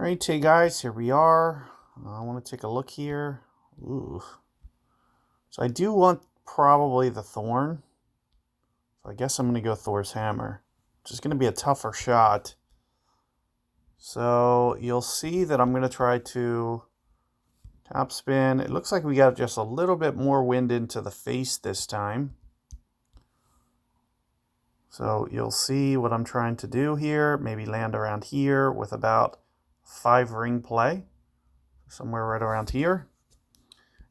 All right, hey guys, here we are. I want to take a look here. Ooh. So I do want probably the Thorn. So I guess I'm going to go Thor's Hammer, which is going to be a tougher shot. So you'll see that I'm going to try to top spin. It looks like we got just a little bit more wind into the face this time. So you'll see what I'm trying to do here. Maybe land around here with about 5 ring play. Somewhere right around here.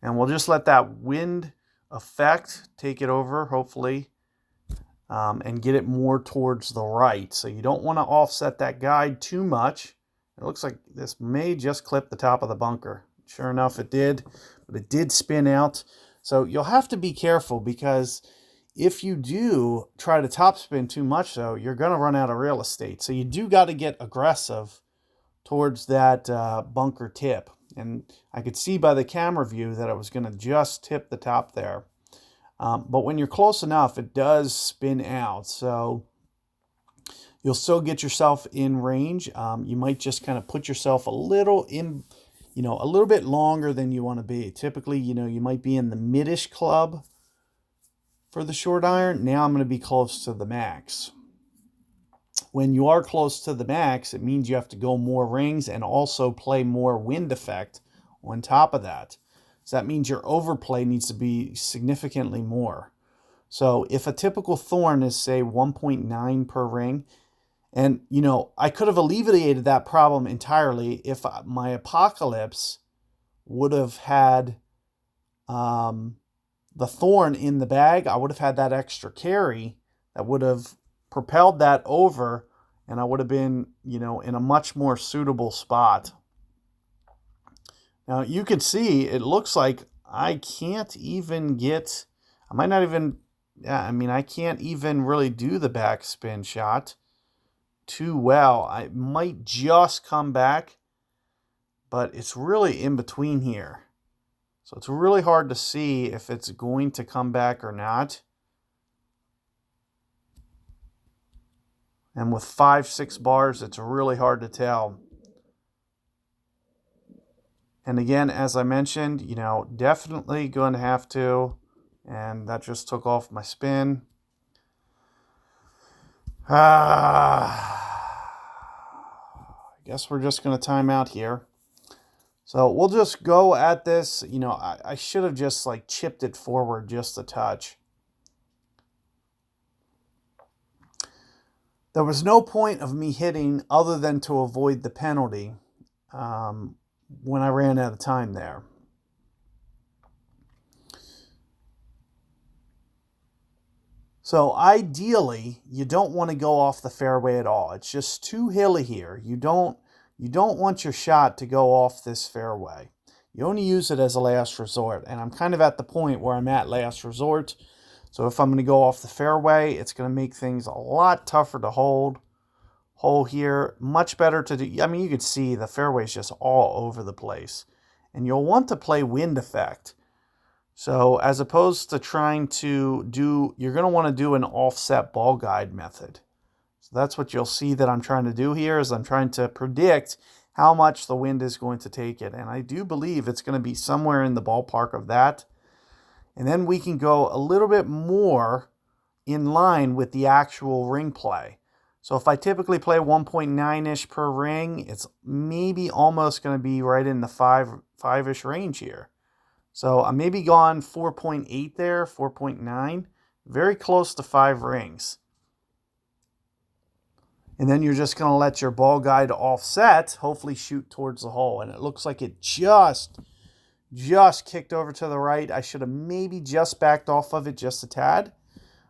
And we'll just let that wind effect take it over, hopefully, and get it more towards the right. So you don't want to offset that guide too much. It looks like this may just clip the top of the bunker. Sure enough, it did, but it did spin out. So you'll have to be careful, because if you do try to topspin too much, though, you're going to run out of real estate. So you do got to get aggressive towards that bunker tip. And I could see by the camera view that it was going to just tip the top there. But when you're close enough, it does spin out. So you'll still get yourself in range. You might just kind of put yourself a little in, a little bit longer than you want to be. Typically, you might be in the mid-ish club for the short iron. Now I'm going to be close to the max. When you are close to the max, it means you have to go more rings and also play more wind effect on top of that. So that means your overplay needs to be significantly more. So if a typical Thorn is, say, 1.9 per ring, and, I could have alleviated that problem entirely if my Apocalypse would have had the Thorn in the bag. I would have had that extra carry that would have propelled that over, and I would have been, in a much more suitable spot. Now, you can see it looks like I can't even get, I can't even really do the backspin shot too well. I might just come back, but it's really in between here. So it's really hard to see if it's going to come back or not. And with 5-6 bars, it's really hard to tell. And again, as I mentioned, definitely going to have to, and that just took off my spin. I guess we're just going to time out here. So we'll just go at this. I should have just chipped it forward just a touch. There was no point of me hitting other than to avoid the penalty when I ran out of time there. So ideally, you don't want to go off the fairway at all. It's just too hilly here. You don't want your shot to go off this fairway. You only use it as a last resort. And I'm kind of at the point where I'm at last resort. So if I'm going to go off the fairway, it's going to make things a lot tougher to hold. Hole here, much better to do. You can see the fairway is just all over the place. And you'll want to play wind effect. So as opposed to trying to do, you're going to want to do an offset ball guide method. So that's what you'll see that I'm trying to do here, is I'm trying to predict how much the wind is going to take it. And I do believe it's going to be somewhere in the ballpark of that. And then we can go a little bit more in line with the actual ring play. So if I typically play 1.9-ish per ring, it's maybe almost going to be right in the 5-ish range here. So I maybe gone 4.8 there, 4.9, very close to 5 rings. And then you're just going to let your ball guide offset, hopefully shoot towards the hole. And it looks like it just kicked over to the right. I should have maybe just backed off of it just a tad.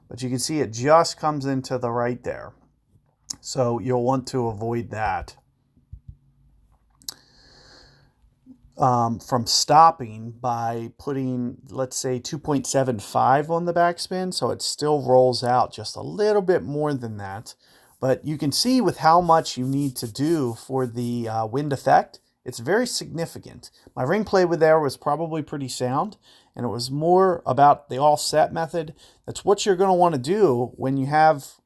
But you can see it just comes into the right there. So you'll want to avoid that. From stopping by putting, let's say, 2.75 on the backspin. So it still rolls out just a little bit more than that. But you can see with how much you need to do for the wind effect, it's very significant. My ring play with there was probably pretty sound, and it was more about the offset method. That's what you're going to want to do when you have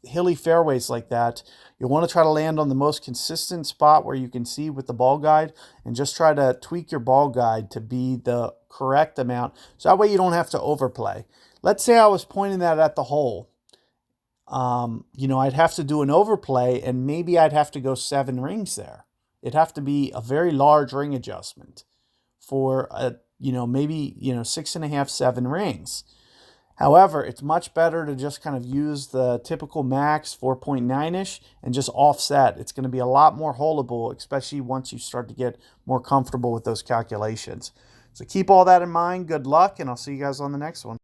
hilly fairways like that, you want to try to land on the most consistent spot where you can see with the ball guide, and just try to tweak your ball guide to be the correct amount. So that way you don't have to overplay. Let's say I was pointing that at the hole. I'd have to do an overplay, and maybe I'd have to go 7 rings there. It'd have to be a very large ring adjustment for maybe 6.5, 7 rings. However, it's much better to just kind of use the typical max 4.9-ish and just offset. It's going to be a lot more holeable, especially once you start to get more comfortable with those calculations. So keep all that in mind. Good luck, and I'll see you guys on the next one.